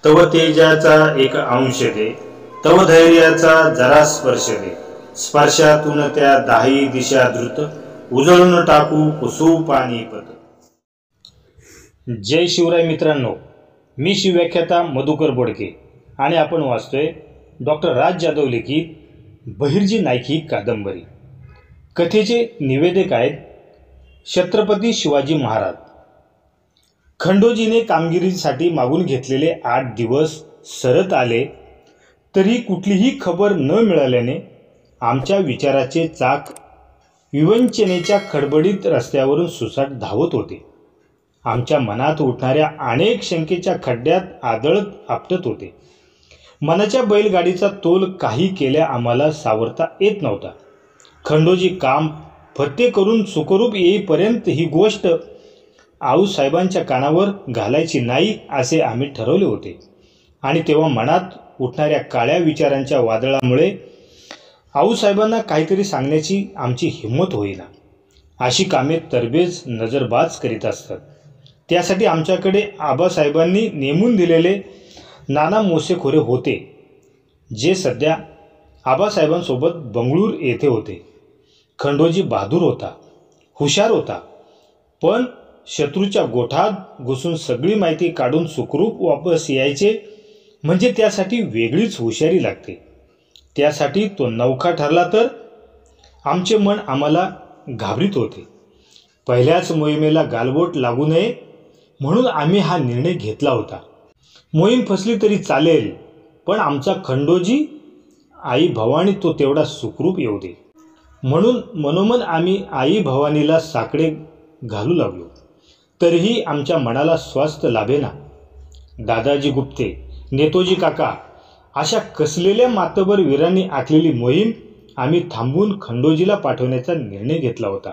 तव तेजाचा एक अंश दे, तव धैर्याचा जरा स्पर्श दे, स्पर्शातून त्या दाही दिशा द्रुत, उजळून टाकू कुसू पाणीपत. जय शिवराय मित्रांनो, मी शिवव्याख्याता मधुकर बोडके आणि आपण वाचतोय डॉक्टर राज जाधव लिखित बहिर्जी नाईक ही कादंबरी. कथेचे निवेदक आहेत छत्रपती शिवाजी महाराज. खंडोजीने कामगिरीसाठी मागून घेतलेले 8 दिवस सरत आले तरी कुठलीही खबर न मिळाल्याने आमच्या विचाराचे चाक विवंचनेच्या खडबडीत रस्त्यावरून सुसाट धावत होते. आमच्या मनात उठणाऱ्या अनेक शंकेच्या खड्ड्यात आदळत आपटत होते. मनाच्या बैलगाडीचा तोल काही केल्या आम्हाला सावरता येत नव्हता. खंडोजी काम फत्ते करून सुखरूप येईपर्यंत ही गोष्ट आऊसाहेबांच्या कानावर घालायची नाही असे आम्ही ठरवले होते. आणि तेव्हा मनात उठणाऱ्या काळ्या विचारांच्या वादळामुळे आऊसाहेबांना काहीतरी सांगण्याची आमची हिंमत होईना. अशी कामे तरबेज नजरबाज करीत असतात. त्यासाठी आमच्याकडे आबासाहेबांनी नेमून दिलेले नाना मोसेखोरे होते, जे सध्या आबासाहेबांसोबत बंगळूर येथे होते. खंडोजी बहादूर होता, हुशार होता, पण शत्रूच्या गोठात घुसून सगळी माहिती काढून सुखरूप वापस यायचे म्हणजे त्यासाठी वेगळीच हुशारी लागते. त्यासाठी तो नवखा ठरला तर आमचे मन आम्हाला घाबरीत होते. पहिल्याच मोहिमेला गालबोट लागू नये म्हणून आम्ही हा निर्णय घेतला होता. मोहीम फसली तरी चालेल, पण आमचा खंडोजी आई भवानी तो तेवढा सुखरूप येऊ दे म्हणून मनोमन आम्ही आई भवानीला साकडे घालू लागलो. तरीही आमच्या मनाला स्वास्थ्य लाभेना. दादाजी गुप्ते, नेतोजी काका अशा कसलेल्या मातबर वीरांनी आखलेली मोहीम आम्ही थांबवून खंडोजीला पाठवण्याचा निर्णय घेतला होता.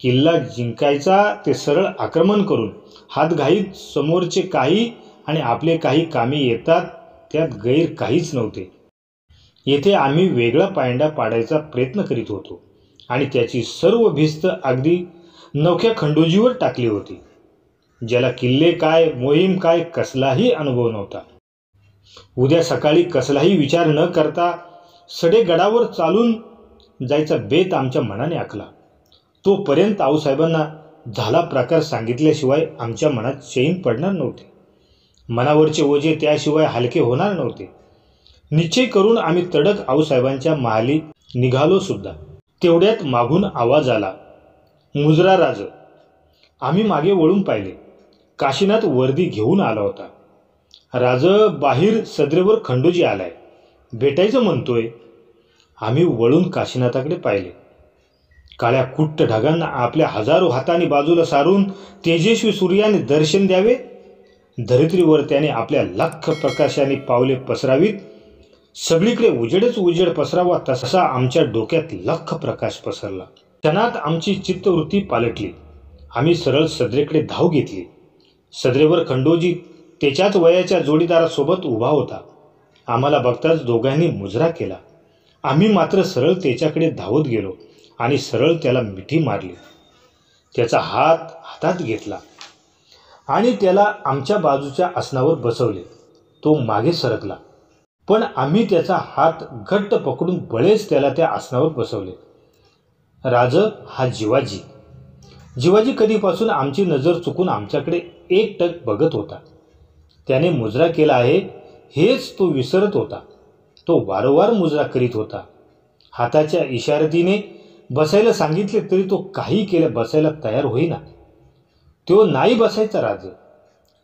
किल्ला जिंकायचा ते सरळ आक्रमण करून हातघाईत समोरचे काही आणि आपले काही कामी येतात, त्यात गैर काहीच नव्हते. येथे आम्ही वेगळा पायंडा पाडायचा प्रयत्न करीत होतो आणि त्याची सर्व भिस्त अगदी नवख्या खंडोजीवर टाकली होती, ज्याला किल्ले काय मोहीम काय कसलाही अनुभव नव्हता. उद्या सकाळी कसलाही विचार न करता सडेगडावर चालून जायचा बेत आमच्या मनाने आखला. तोपर्यंत आऊसाहेबांना झाला प्रकार सांगितल्याशिवाय आमच्या मनात चैन पडणार नव्हते. मनावरचे ओझे त्याशिवाय हलके होणार नव्हते. निश्चय करून आम्ही तडक आऊसाहेबांच्या महाली निघालो सुद्धा. तेवढ्यात मागून आवाज आला, मुजरा राज. आम्ही मागे वळून पाहिले. काशीनाथ वर्दी घेऊन आला होता. राज बाहेर सदरेवर खंडोजी आलाय, भेटायचं म्हणतोय. आम्ही वळून काशीनाथाकडे पाहिले. काळ्या कुट्ट ढगांना आपल्या हजारो हातांनी बाजूला सारून तेजस्वी सूर्याने दर्शन द्यावे, धरित्रीवर त्याने आपल्या लख प्रकाशाने पावले पसरावीत, सगळीकडे उजेडच उजेड पसरावा, तसा आमच्या डोक्यात लख प्रकाश पसरला. क्षणात आमची चित्तवृत्ती पालटली. आम्ही सरळ सदरेकडे धाव घेतली. सदरेवर खंडोजी त्याच्याच वयाच्या जोडीदारासोबत उभा होता. आम्हाला बघताच दोघांनी मुजरा केला. आम्ही मात्र सरळ त्याच्याकडे धावत गेलो आणि सरळ त्याला मिठी मारली. त्याचा हात हातात घेतला आणि त्याला आमच्या बाजूच्या आसनावर बसवले. तो मागे सरकला, पण आम्ही त्याचा हात घट्ट पकडून बळेच त्याला त्या आसनावर बसवले. राज हा जिवाजी. जिवाजी कधीपासून आमची नजर चुकून आमच्याकडे एकटक बघत होता. त्याने मुजरा केला आहे हेच तो विसरत होता. तो वारंवार मुजरा करीत होता. हाताच्या इशारतीने बसायला सांगितले तरी तो काही केलं बसायला तयार होईना. तो नाही बसायचा. राज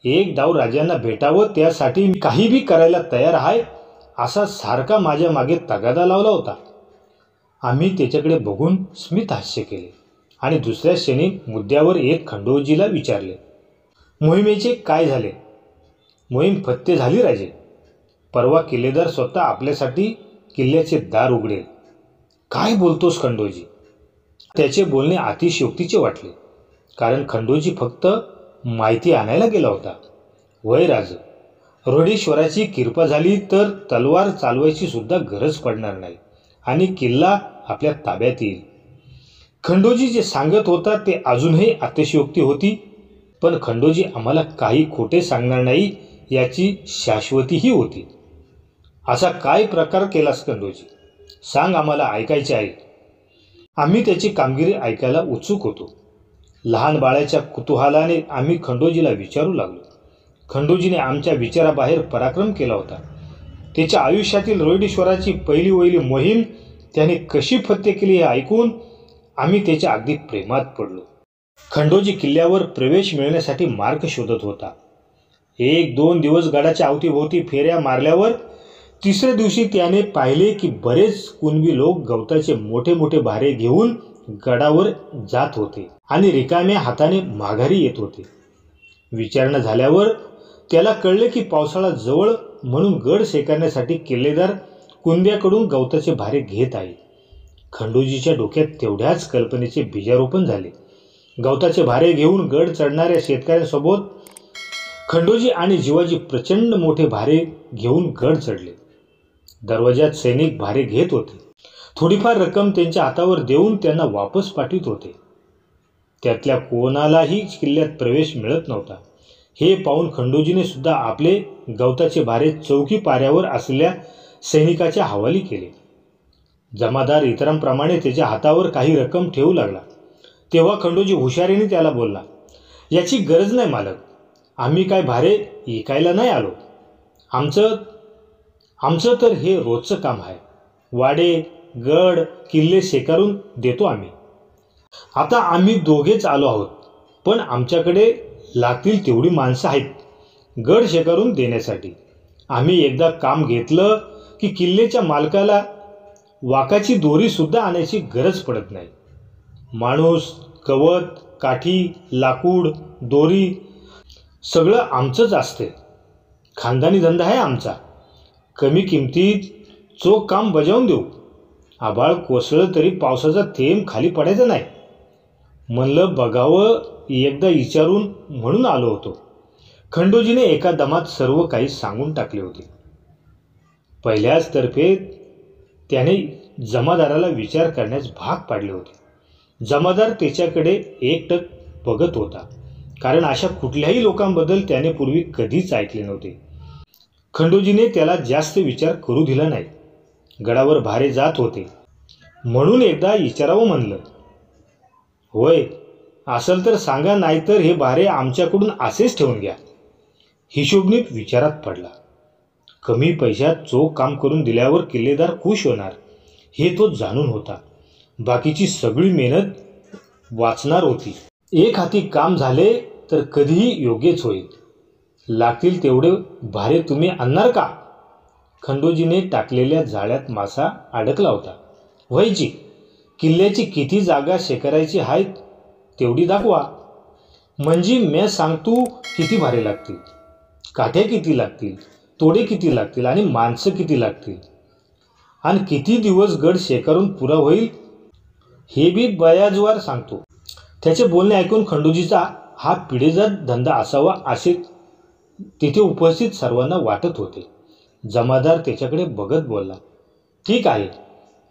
एक डाव राजांना भेटावं त्यासाठी मी काही बी करायला तयार आहे असा सारखा माझ्या मागे तगादा लावला होता. आम्ही त्याच्याकडे बघून स्मित हास्य केले आणि दुसऱ्या क्षणी मुद्द्यावर येत खंडोजीला विचारले, मोहिमेचे काय झाले? मोहीम फत्ते झाली राजे. परवा किल्लेदार स्वतः आपल्यासाठी किल्ल्याचे दार उघडेल. काय बोलतोस खंडोजी? त्याचे बोलणे अतिशयोक्तीचे वाटले, कारण खंडोजी फक्त माहिती आणायला गेला होता. वय राज, रोडेश्वराची कृपा झाली तर तलवार चालवायची सुद्धा गरज पडणार नाही आणि किल्ला आपल्या ताब्यात येईल. खंडोजी जे सांगत होता ते अजूनही अतिशयोक्ती होती, पण खंडोजी आम्हाला काही खोटे सांगणार नाही याची शाश्वतीही होती. असा काय प्रकार केलास खंडोजी? सांग, आम्हाला ऐकायचे आहे. आम्ही त्याची कामगिरी ऐकायला उत्सुक होतो. लहान बाळाच्या कुतूहलाने आम्ही खंडोजीला विचारू लागलो. खंडोजीने आमच्या विचाराबाहेर पराक्रम केला होता. त्याच्या आयुष्यातील रोहिडेश्वराची पहिली वहिली मोहीम त्याने कशी फत्ते केली हे ऐकून आम्ही त्याच्या अगदी प्रेमात पडलो. खंडोजी किल्ल्यावर प्रवेश मिळण्यासाठी मार्ग शोधत होता. 1-2 दिवस गडाच्या अवतीभोवती फेऱ्या मारल्यावर तिसऱ्या दिवशी त्याने पाहिले की बरेच कुणबी लोक गवताचे मोठे मोठे भारे घेऊन गडावर जात होते आणि रिकाम्या हाताने माघारी येत होते. विचारणा झाल्यावर त्याला कळले की पावसाळा जवळ म्हणून गड शेकारण्यासाठी किल्लेदार कुणब्याकडून गवताचे भारे घेत आहे. खंडोजीच्या डोक्यात तेवढ्याच कल्पनेचे बीजारोपण झाले. गवताचे भारे घेऊन गड चढणाऱ्या शेतकऱ्यांसोबत खंडोजी आणि जिवाजी प्रचंड मोठे भारे घेऊन गड चढले. दरवाजात सैनिक भारे घेत होते. थोडीफार रक्कम त्यांच्या हातावर देऊन त्यांना वापस पाठवित होते. त्यातल्या कोणालाही किल्ल्यात प्रवेश मिळत नव्हता. हे पाहून खंडोजीने सुद्धा आपले गवताचे भारे चौकी पाऱ्यावर असलेल्या सैनिकाच्या हवाली केले. जमादार इतरांप्रमाणे त्याच्या हातावर काही रक्कम ठेवू लागला. तेव्हा खंडोजी हुशारीने त्याला बोलला, याची गरज नाही मालक. आम्ही काय भारे विकायला नाही आलो. आमचं तर हे रोजचं काम आहे. वाडे गड किल्ले शेकारून देतो आम्ही. आता आम्ही दोघेच आलो आहोत, पण आमच्याकडे लागतील तेवढी माणसं आहेत गड शेकारून देण्यासाठी. आम्ही एकदा काम घेतलं की किल्ल्याच्या मालकाला वाकाची दोरीसुद्धा आणायची गरज पडत नाही. माणूस गवत काठी लाकूड दोरी सगळं आमचंच असते. खानदानी धंदा आहे आमचा. कमी किमतीत चोख काम बजावून देऊ. आभाळ कोसळलं तरी पावसाचा थेंब खाली पडायचा नाही. म्हणलं बघावं एकदा विचारून म्हणून आलो होतो. खंडोजीने एका दमात सर्व काही सांगून टाकले होते. पहिल्याच तर्फे त्याने जमादाराला विचार करण्यास भाग पाडले होते. जमादार त्याच्याकडे एकटक बघत होता, कारण अशा कुठल्याही लोकांबद्दल त्याने पूर्वी कधीच ऐकले नव्हते. खंडोजीने त्याला जास्त विचार करू दिला नाही. गडावर भारे जात होते म्हणून एकदा विचारावं म्हणलं. होय असेल तर सांगा, नाहीतर हे भारे आमच्याकडून असेच ठेवून घ्या. हिशोबनीत विचारात पडला. कमी पैशात चोख काम करून दिल्यावर किल्लेदार खुश होणार हे तो जाणून होता. बाकीची सगळी मेहनत वाचणार होती. एक हाती काम झाले तर कधीही योग्यच होईल. लागतील तेवढे भारे तुम्ही आणणार का? खंडोजीने टाकलेल्या जाळ्यात मासा अडकला होता. व्हायची किल्ल्याची किती जागा शेकारायची आहेत तेवढी दाखवा. म्हणजे मी सांगतो किती भारे लागतील, काठ्या किती लागतील, तोडे किती लागतील आणि माणसं किती लागतील आणि किती दिवस गड शेकारून पुरा होईल हे बी बयाजवार सांगतो. त्याचे बोलणे ऐकून खंडोजीचा हा पिढीजात धंदा असावा असे तिथे उपस्थित सर्वांना वाटत होते. जमादार त्याच्याकडे बघत बोलला, ठीक आहे,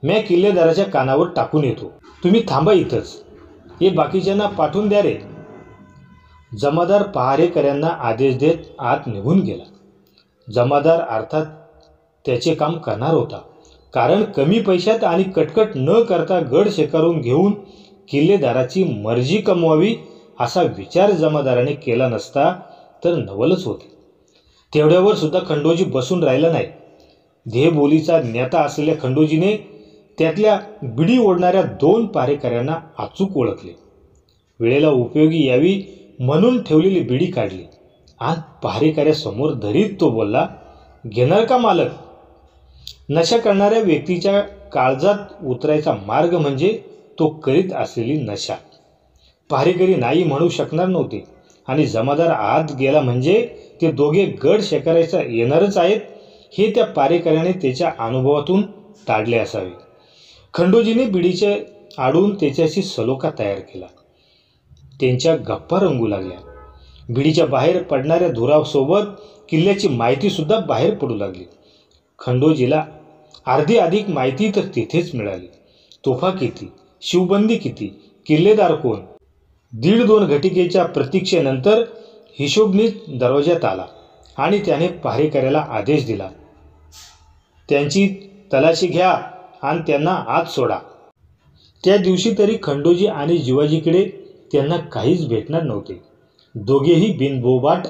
मी किल्लेदाराच्या कानावर टाकून येतो. तुम्ही थांबा इथंच. हे बाकीच्यांना पाठवून द्या रे. जमादार पहारेकऱ्यांना आदेश देत आत निघून गेला. जमादार अर्थात त्याचे काम करणार होता, कारण कमी पैशात आणि कटकट न करता गड शेकारून घेऊन किल्लेदाराची मर्जी कमवावी असा विचार जमादाराने केला नसता तर नवलच होते. तेवढ्यावर सुद्धा खंडोजी बसून राहिला नाही. देहबोलीचा नेता असलेल्या खंडोजीने त्यातल्या बिडी ओढणाऱ्या 2 पहारेकऱ्यांना अचूक ओळखले. वेळेला उपयोगी यावी म्हणून ठेवलेली बिडी काढली आणि पहारेकऱ्यासमोर धरीत तो बोलला, घेणार का मालक? नशा करणाऱ्या व्यक्तीच्या काळजात उतरायचा मार्ग म्हणजे तो करीत असलेली नशा. पहारेकरी नाही म्हणू शकणार नव्हते आणि जमादार आत गेला म्हणजे ते दोघे गड शेकारायचा येणारच आहेत हे त्या पहारेकऱ्याने त्याच्या अनुभवातून ताडले असावे. खंडोजीने बिडीचे आडून त्याच्याशी सलोखा तयार केला. त्यांच्या गप्पा रंगू लागल्या. बिडीच्या बाहेर पडणाऱ्या धुरासोबत किल्ल्याची माहितीसुद्धा बाहेर पडू लागली. खंडोजीला अर्धी अधिक माहिती तर तिथेच मिळाली. तोफा किती, शिवबंदी किती, किल्लेदार कोण. 1.5-2 घटिकेच्या प्रतीक्षेनंतर हिशोबनीच दरवाज्यात आला आणि त्याने पहारेकऱ्याला आदेश दिला, त्यांची तलाशी घ्या आणि त्यांना आत सोडा. त्या दिवशी तरी खंडोजी आणि जिवाजीकडे त्यांना काहीच भेटणार नव्हते. दोघेही बिनबोबाट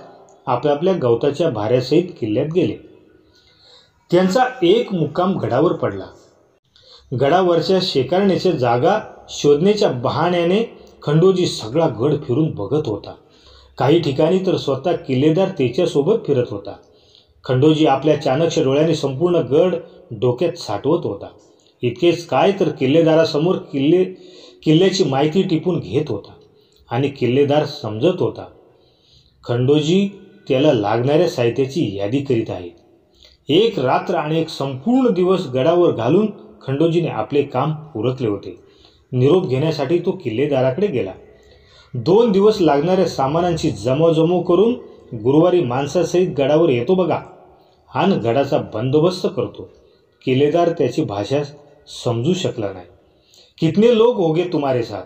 आपापल्या गवताच्या भाऱ्यासहित किल्ल्यात गेले. त्यांचा एक मुक्काम गडावर पडला. गडावरच्या शेकारण्याच्या जागा शोधण्याच्या बहाण्याने खंडोजी सगळा गड फिरून बघत होता. काही ठिकाणी तर स्वतः किल्लेदार त्याच्यासोबत फिरत होता. खंडोजी आपल्या चाणक्य डोळ्याने संपूर्ण गड डोक्यात साठवत होता. इतकेच काय तर किल्लेदारासमोर किल्ल्याची माहिती टिपून घेत होता आणि किल्लेदार समजत होता खंडोजी त्याला लागणाऱ्या साहित्याची यादी करीत आहे. एक रात्र आणि एक संपूर्ण दिवस गडावर घालून खंडोजीने आपले काम उरकले होते. निरोप घेण्यासाठी तो किल्लेदाराकडे गेला. 2 दिवस लागणाऱ्या सामानांची जमवजमव करून गुरुवारी माणसासहित गडावर येतो बघा आणि गडाचा बंदोबस्त करतो. किल्लेदार त्याची भाषा समजू शकला नाही. कितने लोग होगे तुम्हारे साथ?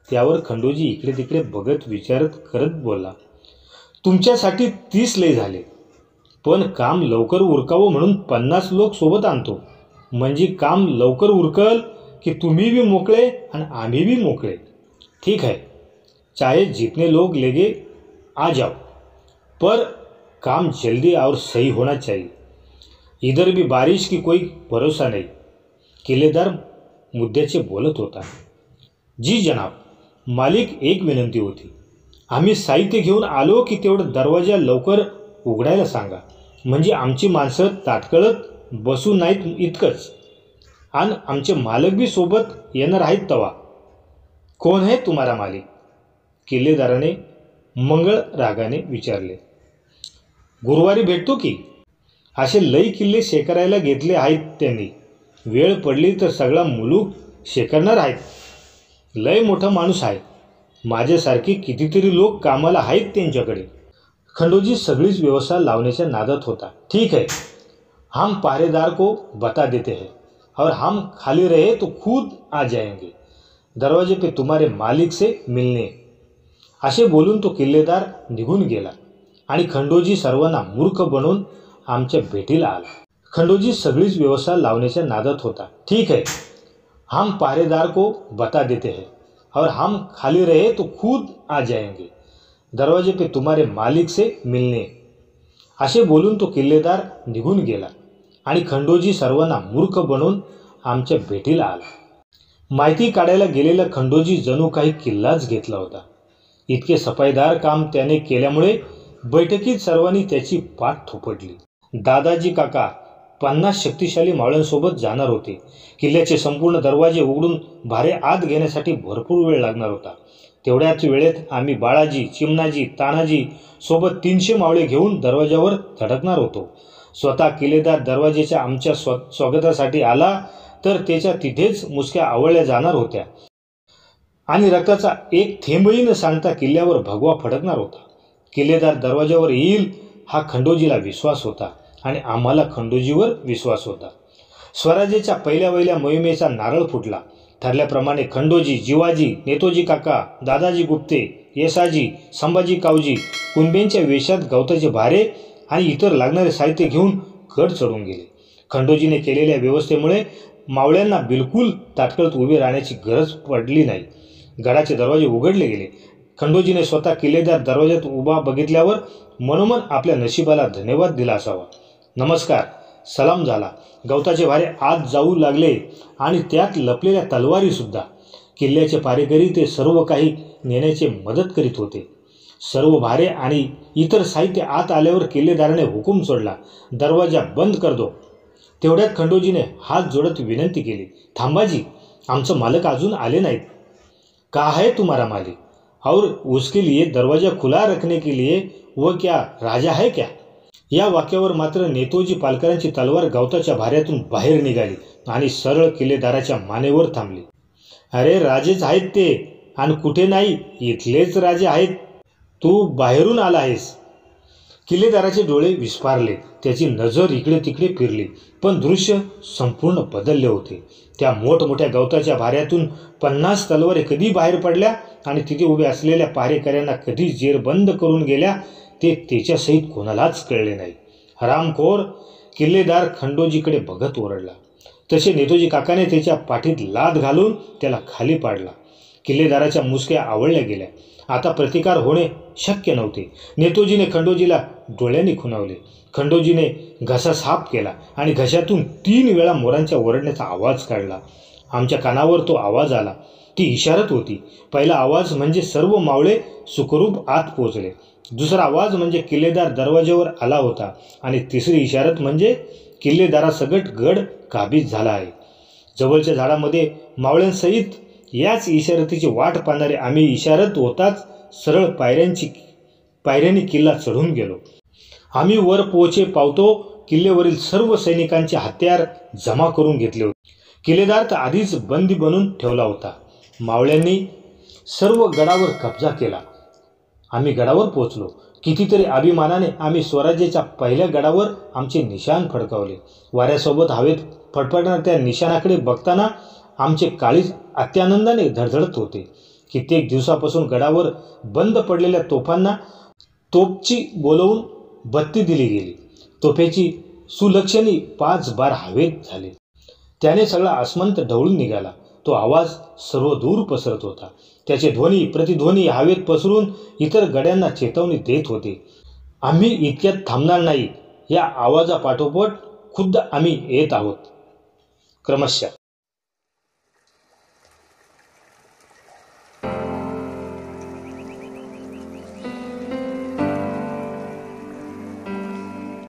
त्यावर खंडोजी इकडे तिकडे बघत विचारत करत बोलला, तुमच्यासाठी 30 लय झाले, पण काम लवकर उरकावं म्हणून 50 लोक सोबत आणतो. म्हणजे काम लवकर उरकल की तुम्ही भी मोकळे आणि आम्ही भी मोकळे. ठीक है, चाहे जितने लोग लेगे आ जाओ, पर काम जल्दी और सही होना चाहिए. इधर भी बारिश की कोई भरोसा नहीं. किल्लेदार मुद्द्याचे बोलत होता. जी जनाब, मालिक एक विनंती होती. आम्ही साहित्य घेऊन आलो की तेवढं दरवाजा लवकर उघडायला सांगा. म्हणजे आमची माणसं ताटकळत बसू नाहीत इतकंच. आणि आमचे मालक बी सोबत येणार आहेत तवा. कोण आहे तुम्हारा मालिक? किल्लेदाराने मंगळ रागाने विचारले. गुरुवारी भेटतो की. असे लई किल्ले शेकारायला घेतले आहेत त्यांनी. वेळ पडली तर सगळा मुलूक शेकरणार आहेत. लय मोठा माणूस आहे. माझ्यासारखे कितीतरी लोक कामाला आहेत त्यांच्याकडे. खंडोजी सगळीच व्यवस्था लावण्याच्या नादात होता. ठीक है, हम पहरेदार को बता देते हैं और हम खाली रहे तो खुद आ जाएंगे. दरवाजे पे तुम्हारे मालिक से मिलने. असे बोलून तो किल्लेदार निघून गेला आणि खंडोजी सर्वांना मूर्ख बनवून आमच्या भेटीला आला. खंडोजी सगळीच व्यवस्था लावण्याच्या नादात होता. ठीक है, हम पहरेदार को बता देते हैं और हम खाली रहे तो खुद आ जाएंगे. दरवाजे पे तुम्हारे मालिक से मिलने. असे बोलून तो किल्लेदार निघून गेला आणि खंडोजी सर्वांना मूर्ख बनवून आमच्या भेटीला आला. माहिती काढायला गेलेला खंडोजी जणू काही किल्लाच घेतला होता. इतके सफाईदार काम त्याने केल्यामुळे बैठकीत सर्वांनी त्याची पाठ थोपटली. दादाजी काका 50 शक्तिशाली मावळ्यांसोबत जाणार होते. किल्ल्याचे संपूर्ण दरवाजे उघडून भारे आत घेण्यासाठी भरपूर वेळ लागणार होता. तेवढ्याच वेळेत आम्ही बाळाजी, चिमणाजी, तानाजी सोबत 300 मावळे घेऊन दरवाजावर धडकणार होतो. स्वतः किल्लेदार दरवाजेच्या आमच्या स्वागतासाठी आला तर त्याच्या तिथेच मुसक्या आवळल्या जाणार होत्या आणि रक्ताचा एक थेंबही न सांडता किल्ल्यावर भगवा फडकणार होता. किल्लेदार दरवाजावर येईल हा खंडोजीला विश्वास होता आणि आम्हाला खंडोजीवर विश्वास होता. स्वराज्याच्या पहिल्या मोहिमेचा नारळ फुटला. ठरल्याप्रमाणे खंडोजी, जिवाजी, नेतोजी काका, दादाजी गुप्ते, येसाजी, संभाजी कावजी कुणब्यांच्या वेशात गवताचे भारे आणि इतर लागणारे साहित्य घेऊन गड चढून गेले. खंडोजीने केलेल्या व्यवस्थेमुळे मावळ्यांना बिलकुल ताटकळत उभे राहण्याची गरज पडली नाही. गडाचे दरवाजे उघडले गेले. खंडोजीने स्वतः किल्लेदार दरवाज्यात उभा बघितल्यावर मनोमन आपल्या नशिबाला धन्यवाद दिला असावा. नमस्कार, सलाम झाला. गवताचे भारे आत जाऊ लागले आणि त्यात लपलेल्या तलवारीसुद्धा. किल्ल्याचे पारेकरी ते सर्व काही नेण्याचे मदत करीत होते. सर्व भारे आणि इतर साहित्य आत आल्यावर किल्लेदाराने हुकूम सोडला, दरवाजा बंद कर दो. तेवढ्यात खंडोजीने हात जोडत विनंती केली, थांबाजी, आमचं मालक अजून आले नाहीत. का है तुम्हारा मालिक? और उसके लिए दरवाजा खुला रखने के लिए वो क्या राजा है क्या? या वाक्यावर मात्र नेतोजी पालकरांची तलवार गवताच्या भाऱ्यातून बाहेर निघाली आणि सरळ किल्लेदाराच्या मानेवर थांबली. अरे राजेच आहेत ते, आणि कुठे नाही, इथलेच राजे आहेत. तू बाहेरून आला आहेस. किल्लेदाराचे डोळे विस्फारले. त्याची नजर इकडे तिकडे फिरली, पण दृश्य संपूर्ण बदलले होते. त्या मोठमोठ्या गवताच्या भाऱ्यातून 50 तलवारी कधी बाहेर पडल्या आणि तिथे उभे असलेल्या पहारेकऱ्यांना कधी जेरबंद करून गेल्या ते त्याच्यासहित कोणालाच कळले नाही. हरामखोर, किल्लेदार खंडोजीकडे बघत ओरडला. तसे नेतोजी काकाने त्याच्या पाठीत लाद घालून त्याला खाली पाडला. किल्लेदाराच्या मुसक्या आवळल्या गेल्या. आता प्रतिकार होणे शक्य नव्हते. नेतोजीने खंडोजीला डोळ्यांनी खुणावले. खंडोजीने घसा साफ केला आणि घशातून 3 वेळा मोरांच्या ओरडण्याचा आवाज काढला. आमच्या कानावर तो आवाज आला. ती इशारत होती. पहिला आवाज म्हणजे सर्व मावळे सुखरूप आत पोचले. दुसरा आवाज म्हणजे किल्लेदार दरवाज्यावर आला होता आणि तिसरी इशारत म्हणजे किल्लेदारासकट गड काबीज झाला आहे. जवळच्या झाडामध्ये मावळ्यांसहित याच इशारतीची वाट पाहणारे आम्ही इशारत होताच सरळ पायऱ्यांनी किल्ला चढून गेलो. आम्ही वर पोहोचे पावतो किल्ल्यावरील सर्व सैनिकांचे हत्यार जमा करून घेतले होते. किल्लेदार तर आधीच बंदी बनून ठेवला होता. मावळ्यांनी सर्व गडावर कब्जा केला. आम्ही गडावर पोहोचलो. कितीतरी अभिमानाने आम्ही स्वराज्याच्या पहिल्या गडावर आमचे निशाण फडकावले. वाऱ्यासोबत हवेत फडफडणाऱ्या त्या निशाणाकडे बघताना आमचे काळीज अत्यानंदाने धडधडत होते. कित्येक दिवसापासून गडावर बंद पडलेल्या तोफांना तोपची बोलवून बत्ती दिली गेली. तोफेची सुलक्षणी 5 बार हवेत झाले. त्याने सगळा आसमंत ढवळून निघाला. तो आवाज सर्वदूर पसरत होता. त्याचे ध्वनी प्रतिध्वनी हवेत पसरून इतर गड्यांना चेतवणी देत होते. आम्ही इतक्यात थांबणार नाही. या आवाजापाठोपाठ खुद्द आम्ही येत आहोत. क्रमशः